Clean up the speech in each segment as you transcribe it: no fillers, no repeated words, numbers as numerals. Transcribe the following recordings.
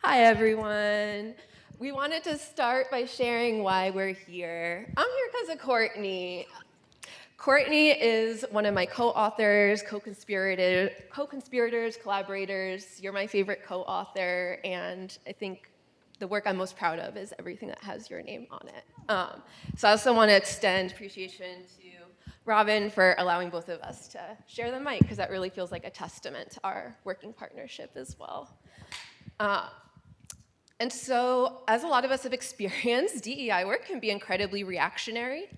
Hi, everyone. We wanted to start by sharing why we're here. I'm here because of Courtney. Courtney is one of my co-authors, co-conspirators, collaborators. You're my favorite co-author, and I think the work I'm most proud of is everything that has your name on it. So I also want to extend appreciation to Robin for allowing both of us to share the mic, because that really feels like a testament to our working partnership as well. And so, as a lot of us have experienced, DEI work can be incredibly reactionary.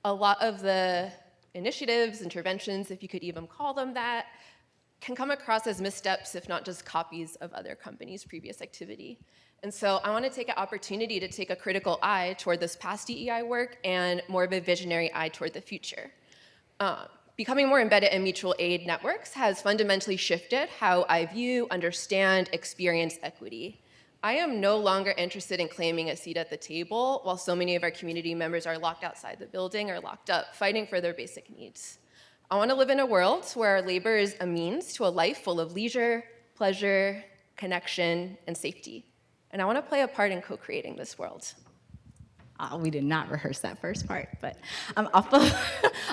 A lot of the initiatives, interventions, if you could even call them that, can come across as missteps, if not just copies of other companies' previous activity. And so I want to take an opportunity to take a critical eye toward this past DEI work and more of a visionary eye toward the future. Becoming more embedded in mutual aid networks has fundamentally shifted how I view, understand, experience equity. I am no longer interested in claiming a seat at the table while so many of our community members are locked outside the building or locked up, fighting for their basic needs. I want to live in a world where our labor is a means to a life full of leisure, pleasure, connection, and safety. And I want to play a part in co-creating this world. We did not rehearse that first part, but I'm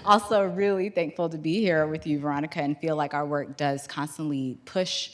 also really thankful to be here with you, Veronica, and feel like our work does constantly push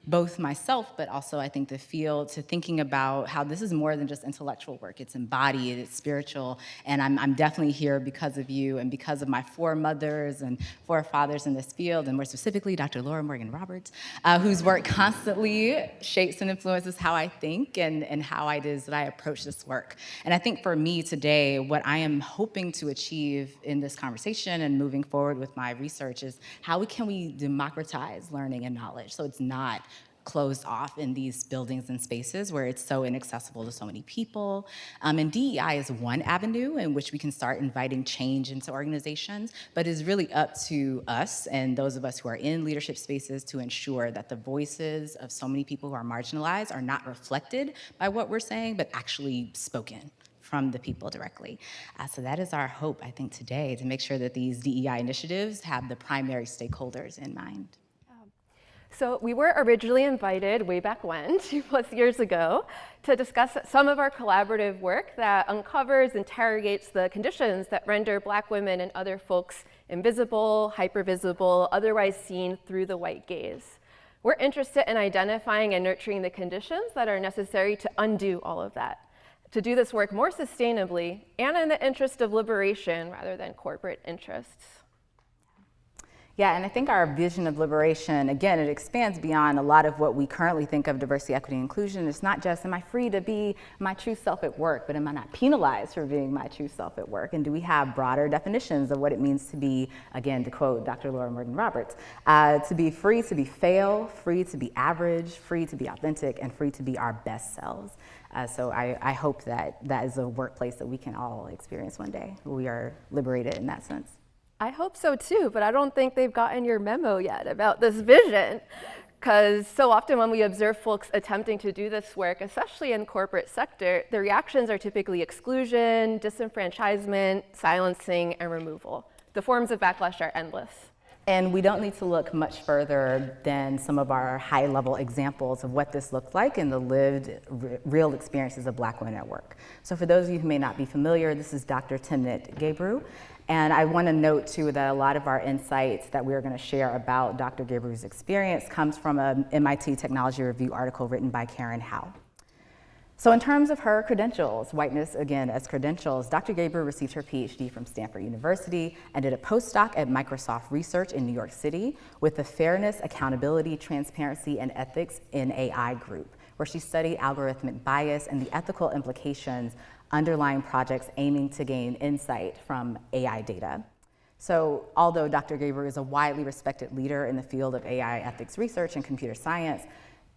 both myself, but also I think the field to thinking about how this is more than just intellectual work. It's embodied, it's spiritual, and I'm definitely here because of you and because of my four mothers and four fathers in this field, and more specifically, Dr. Laura Morgan Roberts, whose work constantly shapes and influences how I think and how it is that I approach this work. And I think for me today, what I am hoping to achieve in this conversation and moving forward with my research is how can we democratize learning and knowledge so it's not closed off in these buildings and spaces where it's so inaccessible to so many people. And DEI is one avenue in which we can start inviting change into organizations, but it's really up to us and those of us who are in leadership spaces to ensure that the voices of so many people who are marginalized are not reflected by what we're saying, but actually spoken from the people directly. So that is our hope, I think, today, to make sure that these DEI initiatives have the primary stakeholders in mind. So we were originally invited way back when, 2+ years ago, to discuss some of our collaborative work that uncovers, interrogates the conditions that render Black women and other folks invisible, hypervisible, otherwise seen through the white gaze. We're interested in identifying and nurturing the conditions that are necessary to undo all of that, to do this work more sustainably and in the interest of liberation rather than corporate interests. Yeah, and I think our vision of liberation, again, it expands beyond a lot of what we currently think of diversity, equity, and inclusion. It's not just, am I free to be my true self at work, but am I not penalized for being my true self at work? And do we have broader definitions of what it means to be, again, to quote Dr. Laura Morgan Roberts, to be free to be fail, free to be average, free to be authentic, and free to be our best selves. So I hope that that is a workplace that we can all experience one day. We are liberated in that sense. I hope so too, but I don't think they've gotten your memo yet about this vision. Because so often when we observe folks attempting to do this work, especially in corporate sector, the reactions are typically exclusion, disenfranchisement, silencing, and removal. The forms of backlash are endless. And we don't need to look much further than some of our high-level examples of what this looks like in the lived, real experiences of Black women at work. So for those of you who may not be familiar, this is Dr. Timnit Gebru. And I want to note, too, that a lot of our insights that we're going to share about Dr. Gebru's experience comes from an MIT Technology Review article written by Karen Howe. So in terms of her credentials, whiteness, again, as credentials, Dr. Gebru received her PhD from Stanford University and did a postdoc at Microsoft Research in New York City with the Fairness, Accountability, Transparency, and Ethics in AI group, where she studied algorithmic bias and the ethical implications underlying projects aiming to gain insight from AI data. So although Dr. Gebru is a widely respected leader in the field of AI ethics research and computer science,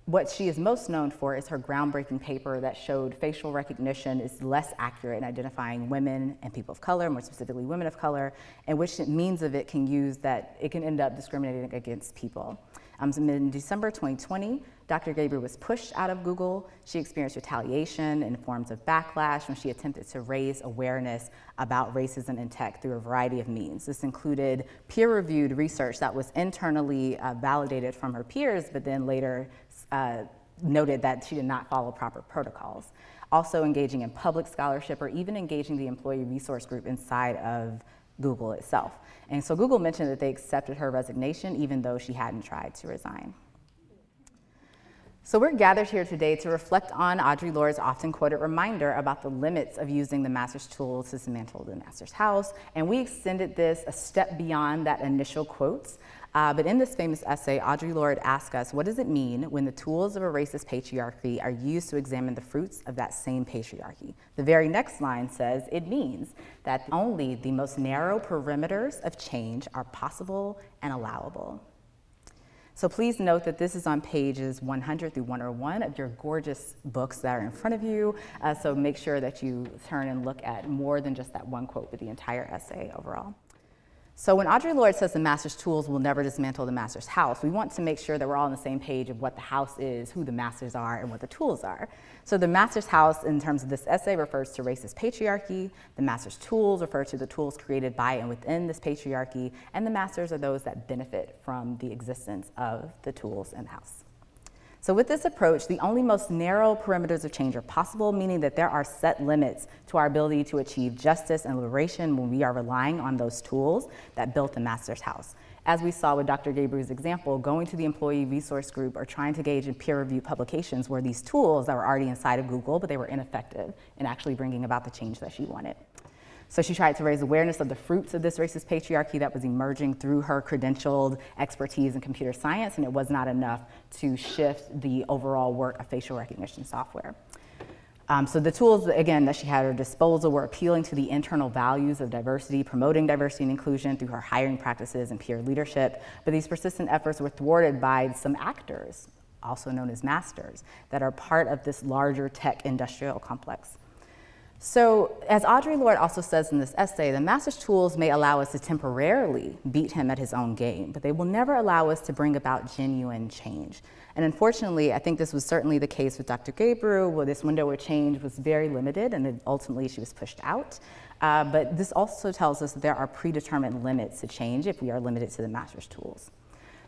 what she is most known for is her groundbreaking paper that showed facial recognition is less accurate in identifying women and people of color, more specifically women of color, and which means of it can use that it can end up discriminating against people. So in December 2020, Dr. Gebru was pushed out of Google. She experienced retaliation and forms of backlash when she attempted to raise awareness about racism in tech through a variety of means. This included peer-reviewed research that was internally validated from her peers, but then later noted that she did not follow proper protocols. Also engaging in public scholarship or even engaging the employee resource group inside of Google itself. And so Google mentioned that they accepted her resignation even though she hadn't tried to resign. So we're gathered here today to reflect on Audre Lorde's often quoted reminder about the limits of using the master's tool to dismantle the master's house. And we extended this a step beyond that initial quotes. But in this famous essay, Audre Lorde asked us, what does it mean when the tools of a racist patriarchy are used to examine the fruits of that same patriarchy? The very next line says, it means that only the most narrow perimeters of change are possible and allowable. So please note that this is on pages 100 through 101 of your gorgeous books that are in front of you. So make sure that you turn and look at more than just that one quote, but the entire essay overall. So when Audre Lorde says the master's tools will never dismantle the master's house, we want to make sure that we're all on the same page of what the house is, who the masters are, and what the tools are. So the master's house, in terms of this essay, refers to racist patriarchy. The master's tools refer to the tools created by and within this patriarchy, and the masters are those that benefit from the existence of the tools in the house. So with this approach, the only most narrow perimeters of change are possible, meaning that there are set limits to our ability to achieve justice and liberation when we are relying on those tools that built the master's house. As we saw with Dr. Gebru's example, going to the employee resource group or trying to engage in peer-reviewed publications were these tools that were already inside of Google, but they were ineffective in actually bringing about the change that she wanted. So she tried to raise awareness of the fruits of this racist patriarchy that was emerging through her credentialed expertise in computer science, and it was not enough to shift the overall work of facial recognition software. So the tools, again, that she had at her disposal were appealing to the internal values of diversity, promoting diversity and inclusion through her hiring practices and peer leadership, but these persistent efforts were thwarted by some actors, also known as masters, that are part of this larger tech industrial complex. So, as Audre Lorde also says in this essay, the master's tools may allow us to temporarily beat him at his own game, but they will never allow us to bring about genuine change. And unfortunately, I think this was certainly the case with Dr. Gebru, where this window of change was very limited, and then ultimately she was pushed out. But this also tells us that there are predetermined limits to change if we are limited to the master's tools.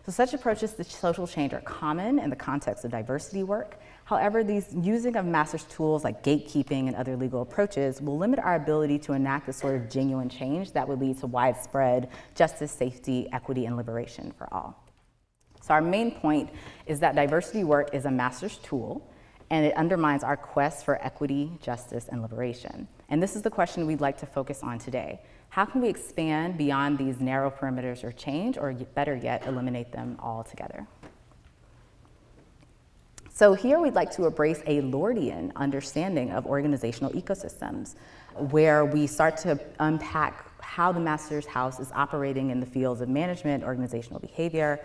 So such approaches to social change are common in the context of diversity work. However, these using of master's tools like gatekeeping and other legal approaches will limit our ability to enact the sort of genuine change that would lead to widespread justice, safety, equity, and liberation for all. So our main point is that diversity work is a master's tool, and it undermines our quest for equity, justice, and liberation. And this is the question we'd like to focus on today. How can we expand beyond these narrow perimeters or change, or better yet, eliminate them altogether? So here we'd like to embrace a Lordean understanding of organizational ecosystems, where we start to unpack how the master's house is operating in the fields of management, organizational behavior.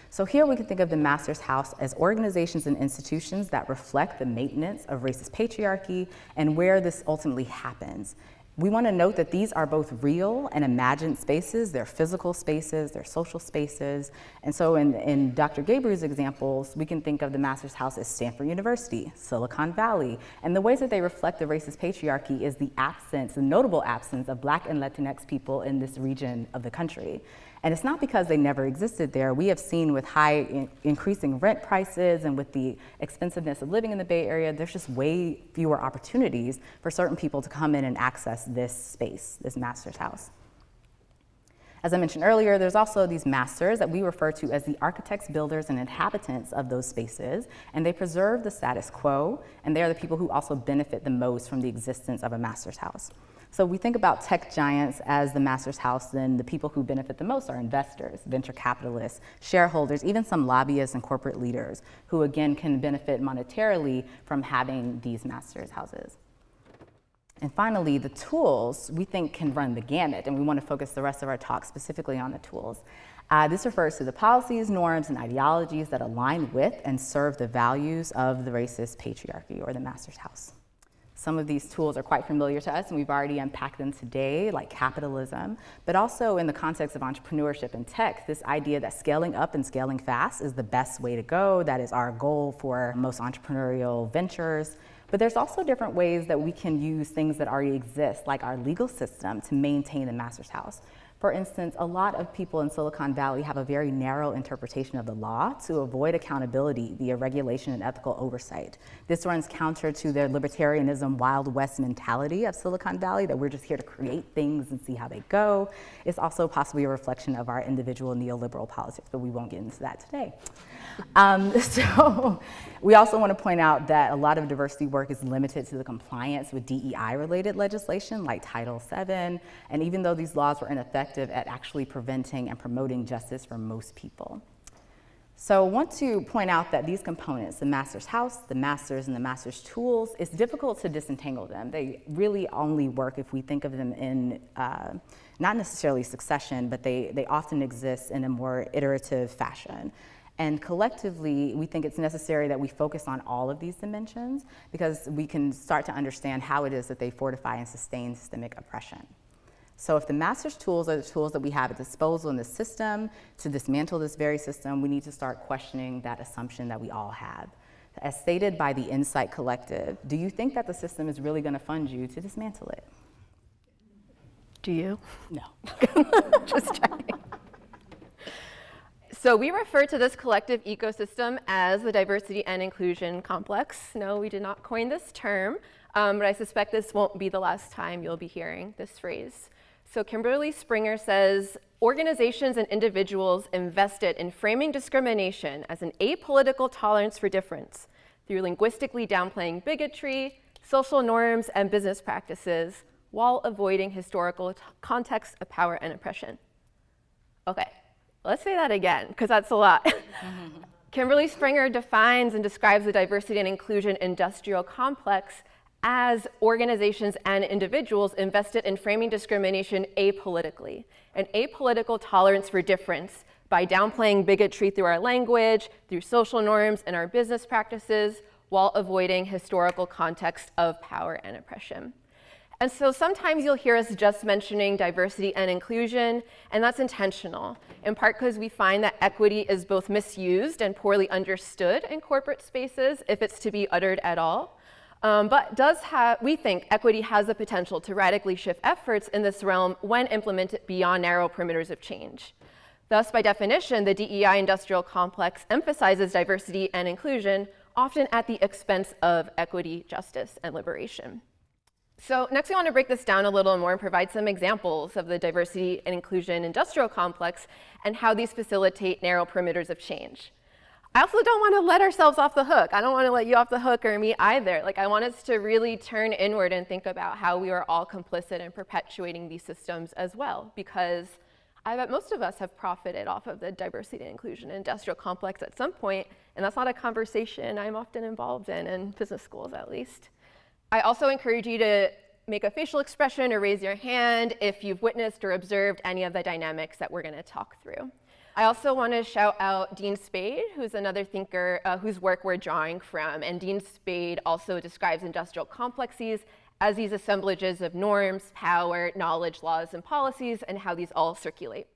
So here we can think of the master's house as organizations and institutions that reflect the maintenance of racist patriarchy and where this ultimately happens. We want to note that these are both real and imagined spaces. They're physical spaces, they're social spaces. And so in Dr. Gebru's examples, we can think of the master's house as Stanford University, Silicon Valley. And the ways that they reflect the racist patriarchy is the absence, the notable absence of Black and Latinx people in this region of the country. And it's not because they never existed there. We have seen with increasing rent prices and with the expensiveness of living in the Bay Area, there's just way fewer opportunities for certain people to come in and access this space, this master's house. As I mentioned earlier, there's also these masters that we refer to as the architects, builders, and inhabitants of those spaces, and they preserve the status quo, and they're the people who also benefit the most from the existence of a master's house. So we think about tech giants as the master's house, then the people who benefit the most are investors, venture capitalists, shareholders, even some lobbyists and corporate leaders who again can benefit monetarily from having these master's houses. And finally, the tools we think can run the gamut, and we want to focus the rest of our talk specifically on the tools. This refers to the policies, norms, and ideologies that align with and serve the values of the racist patriarchy or the master's house. Some of these tools are quite familiar to us, and we've already unpacked them today, like capitalism, but also in the context of entrepreneurship and tech, this idea that scaling up and scaling fast is the best way to go. That is our goal for most entrepreneurial ventures. But there's also different ways that we can use things that already exist, like our legal system, to maintain the master's house. For instance, a lot of people in Silicon Valley have a very narrow interpretation of the law to avoid accountability via regulation and ethical oversight. This runs counter to their libertarianism, Wild West mentality of Silicon Valley, that we're just here to create things and see how they go. It's also possibly a reflection of our individual neoliberal politics, but we won't get into that today. So we also want to point out that a lot of diversity work is limited to the compliance with DEI-related legislation like Title VII, and even though these laws were ineffective at actually preventing and promoting justice for most people. So I want to point out that these components, the master's house, the master's, and the master's tools, it's difficult to disentangle them. They really only work if we think of them in not necessarily succession, but they often exist in a more iterative fashion. And collectively, we think it's necessary that we focus on all of these dimensions because we can start to understand how it is that they fortify and sustain systemic oppression. So if the master's tools are the tools that we have at disposal in the system to dismantle this very system, we need to start questioning that assumption that we all have. As stated by the Insight Collective, do you think that the system is really going to fund you to dismantle it? Do you? No. Just checking. So we refer to this collective ecosystem as the diversity and inclusion complex. No, we did not coin this term, but I suspect this won't be the last time you'll be hearing this phrase. So Kimberly Springer says, organizations and individuals invested in framing discrimination as an apolitical tolerance for difference through linguistically downplaying bigotry, social norms, and business practices while avoiding historical contexts of power and oppression. Okay. Let's say that again, because that's a lot. Kimberly Springer defines and describes the diversity and inclusion industrial complex as organizations and individuals invested in framing discrimination apolitically, an apolitical tolerance for difference by downplaying bigotry through our language, through social norms, and our business practices, while avoiding historical context of power and oppression. And so sometimes you'll hear us just mentioning diversity and inclusion, and that's intentional, in part because we find that equity is both misused and poorly understood in corporate spaces if it's to be uttered at all. We think equity has the potential to radically shift efforts in this realm when implemented beyond narrow perimeters of change. Thus, by definition, the DEI industrial complex emphasizes diversity and inclusion, often at the expense of equity, justice, and liberation. So next, I want to break this down a little more and provide some examples of the diversity and inclusion industrial complex and how these facilitate narrow perimeters of change. I also don't want to let ourselves off the hook. I don't want to let you off the hook or me either. I want us to really turn inward and think about how we are all complicit in perpetuating these systems as well, because I bet most of us have profited off of the diversity and inclusion industrial complex at some point, and that's not a conversation I'm often involved in business schools at least. I also encourage you to make a facial expression or raise your hand if you've witnessed or observed any of the dynamics that we're going to talk through. I also want to shout out Dean Spade, who's another thinker whose work we're drawing from. And Dean Spade also describes industrial complexes as these assemblages of norms, power, knowledge, laws, and policies, and how these all circulate.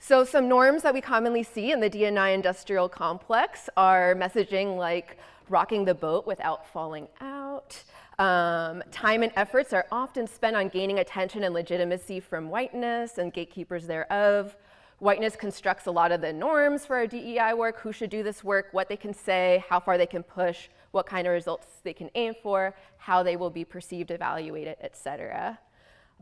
So some norms that we commonly see in the D&I industrial complex are messaging like rocking the boat without falling out. Time and efforts are often spent on gaining attention and legitimacy from whiteness and gatekeepers thereof. Whiteness constructs a lot of the norms for our DEI work, who should do this work, what they can say, how far they can push, what kind of results they can aim for, how they will be perceived, evaluated, etc.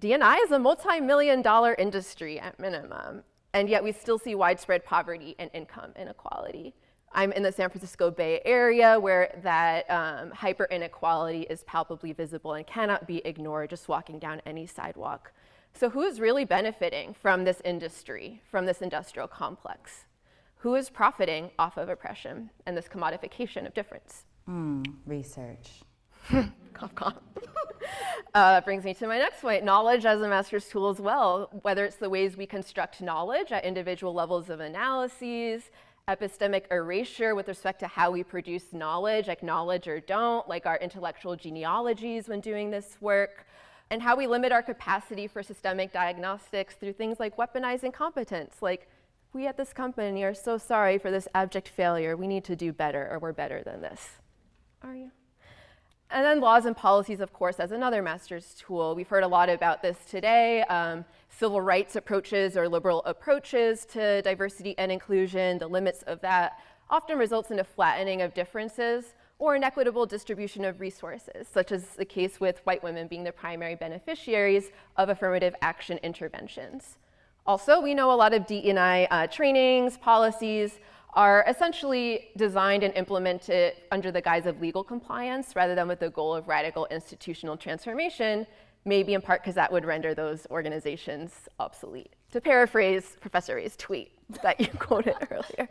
D&I is a multi-million-dollar industry at minimum, and yet we still see widespread poverty and income inequality. I'm in the San Francisco Bay Area where that hyper inequality is palpably visible and cannot be ignored just walking down any sidewalk. So who is really benefiting from this industry, from this industrial complex? Who is profiting off of oppression and this commodification of difference? Research. Cough, cough. That brings me to my next point, knowledge as a master's tool as well, whether it's the ways we construct knowledge at individual levels of analyses, epistemic erasure with respect to how we produce knowledge, acknowledge or don't, like our intellectual genealogies when doing this work, and how we limit our capacity for systemic diagnostics through things like weaponizing competence, like we at this company are so sorry for this abject failure, we need to do better, or we're better than this. Are you? And then laws and policies, of course, as another master's tool. We've heard a lot about this today. Civil rights approaches or liberal approaches to diversity and inclusion, the limits of that often results in a flattening of differences or an equitable distribution of resources, such as the case with white women being the primary beneficiaries of affirmative action interventions. Also, we know a lot of DE&I trainings, policies are essentially designed and implemented under the guise of legal compliance rather than with the goal of radical institutional transformation, maybe in part because that would render those organizations obsolete. To paraphrase Professor Ray's tweet that you quoted earlier.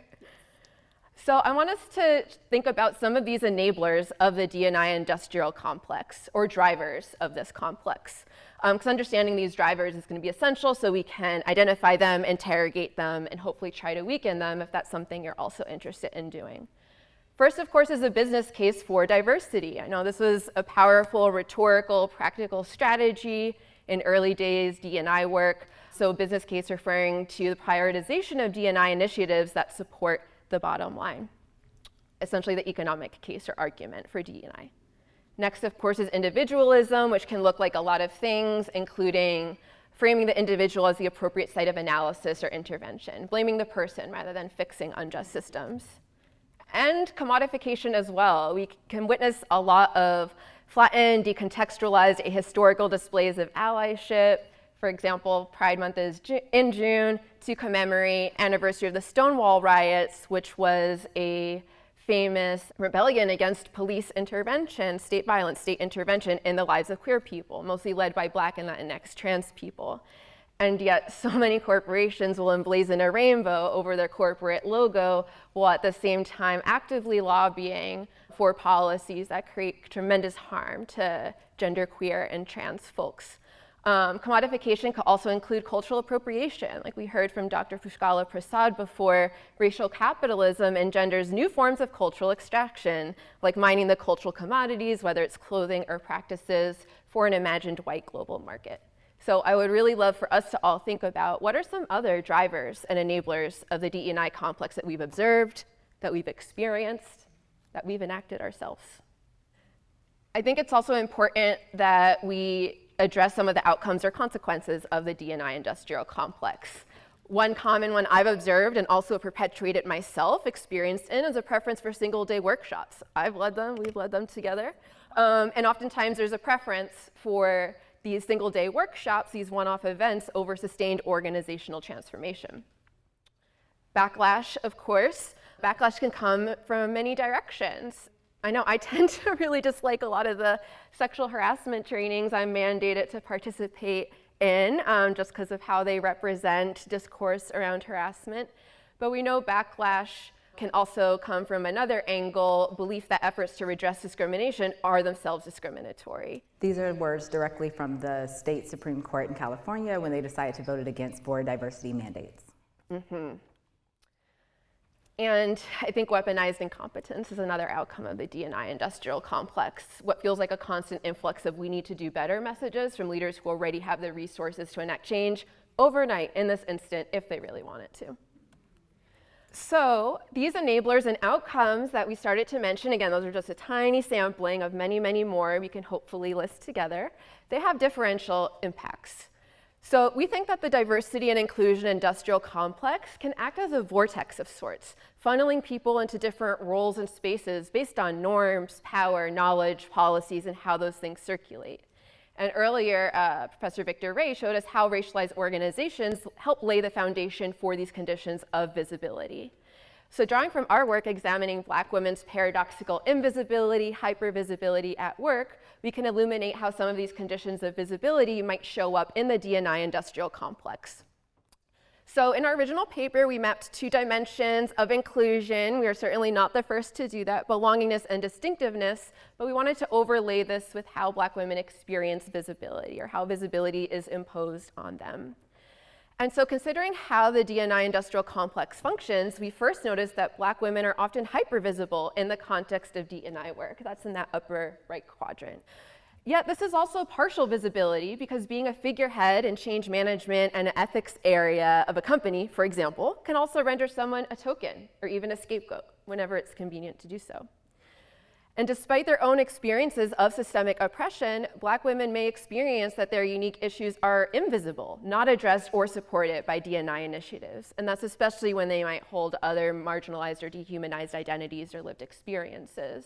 So I want us to think about some of these enablers of the D&I industrial complex, or drivers of this complex. Because understanding these drivers is going to be essential so we can identify them, interrogate them, and hopefully try to weaken them if that's something you're also interested in doing. First, of course, is a business case for diversity. I know this was a powerful, rhetorical, practical strategy in early days D&I work. So business case referring to the prioritization of D&I initiatives that support the bottom line, essentially the economic case or argument for DE&I. Next, of course, is individualism, which can look like a lot of things, including framing the individual as the appropriate site of analysis or intervention, blaming the person rather than fixing unjust systems. And commodification as well. We can witness a lot of flattened, decontextualized, ahistorical displays of allyship. For example, Pride Month is in June to commemorate anniversary of the Stonewall riots, which was a famous rebellion against police intervention, state violence, state intervention in the lives of queer people, mostly led by Black and Latinx trans people. And yet so many corporations will emblazon a rainbow over their corporate logo while at the same time actively lobbying for policies that create tremendous harm to genderqueer and trans folks. Commodification could also include cultural appropriation. Like we heard from Dr. Pushkala Prasad before, racial capitalism engenders new forms of cultural extraction, like mining the cultural commodities, whether it's clothing or practices, for an imagined white global market. So I would really love for us to all think about what are some other drivers and enablers of the DE&I complex that we've observed, that we've experienced, that we've enacted ourselves. I think it's also important that we address some of the outcomes or consequences of the D&I industrial complex. One common one I've observed and also perpetuated myself, experienced in, is a preference for single-day workshops. I've led them, we've led them together. And oftentimes there's a preference for these single-day workshops, these one-off events, over sustained organizational transformation. Backlash, of course. Backlash can come from many directions. I know I tend to really dislike a lot of the sexual harassment trainings I'm mandated to participate in, just because of how they represent discourse around harassment. But we know backlash can also come from another angle, belief that efforts to redress discrimination are themselves discriminatory. These are words directly from the state Supreme Court in California when they decided to vote against board diversity mandates. Mm-hmm. And I think weaponized incompetence is another outcome of the D&I industrial complex. What feels like a constant influx of we need to do better messages from leaders who already have the resources to enact change overnight in this instant if they really wanted to. So these enablers and outcomes that we started to mention, again, those are just a tiny sampling of many, many more we can hopefully list together. They have differential impacts. So we think that the diversity and inclusion industrial complex can act as a vortex of sorts, funneling people into different roles and spaces based on norms, power, knowledge, policies, and how those things circulate. And earlier, Professor Victor Ray showed us how racialized organizations help lay the foundation for these conditions of visibility. So drawing from our work examining Black women's paradoxical invisibility, hypervisibility at work, we can illuminate how some of these conditions of visibility might show up in the D&I industrial complex. So in our original paper, we mapped 2 dimensions of inclusion. We are certainly not the first to do that, belongingness and distinctiveness, but we wanted to overlay this with how Black women experience visibility, or how visibility is imposed on them. And so considering how the D&I industrial complex functions, we first noticed that Black women are often hypervisible in the context of D&I work. That's in that upper right quadrant. Yet this is also partial visibility, because being a figurehead in change management and an ethics area of a company, for example, can also render someone a token or even a scapegoat whenever it's convenient to do so. And despite their own experiences of systemic oppression, Black women may experience that their unique issues are invisible, not addressed or supported by D&I initiatives. And that's especially when they might hold other marginalized or dehumanized identities or lived experiences.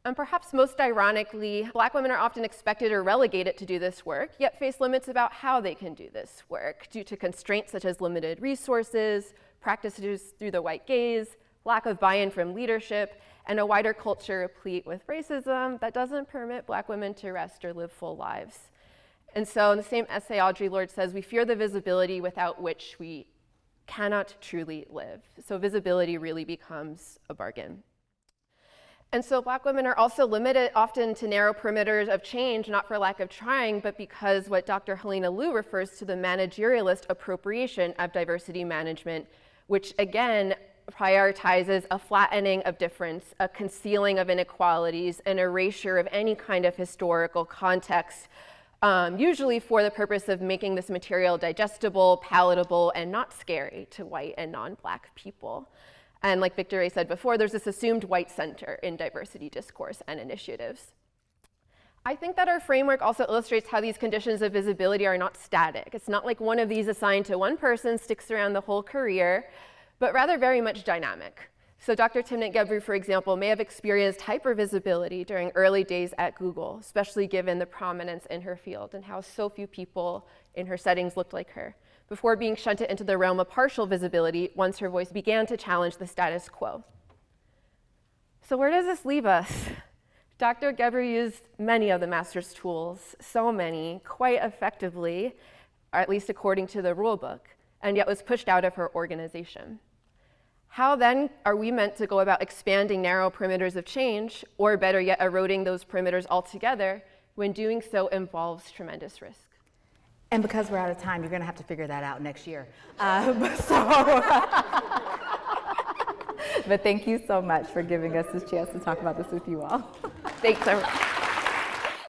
And perhaps most ironically, Black women are often expected or relegated to do this work, yet face limits about how they can do this work due to constraints such as limited resources, practices through the white gaze, lack of buy-in from leadership, and a wider culture replete with racism that doesn't permit Black women to rest or live full lives. And so in the same essay, Audre Lorde says, we fear the visibility without which we cannot truly live. So visibility really becomes a bargain. And so Black women are also limited often to narrow perimeters of change, not for lack of trying, but because what Dr. Helena Liu refers to the managerialist appropriation of diversity management, which again prioritizes a flattening of difference, a concealing of inequalities, an erasure of any kind of historical context, usually for the purpose of making this material digestible, palatable, and not scary to white and non-Black people. And like Victor Ray said before, there's this assumed white center in diversity discourse and initiatives. I think that our framework also illustrates how these conditions of visibility are not static. It's not like one of these assigned to one person sticks around the whole career, but rather very much dynamic. So Dr. Timnit Gebru, for example, may have experienced hypervisibility during early days at Google, especially given the prominence in her field and how so few people in her settings looked like her, before being shunted into the realm of partial visibility once her voice began to challenge the status quo. So where does this leave us? Dr. Gebru used many of the master's tools, so many, quite effectively, or at least according to the rule book, and yet was pushed out of her organization. How then are we meant to go about expanding narrow perimeters of change, or better yet, eroding those perimeters altogether, when doing so involves tremendous risk? And because we're out of time, you're going to have to figure that out next year. But thank you so much for giving us this chance to talk about this with you all. Thanks, everyone.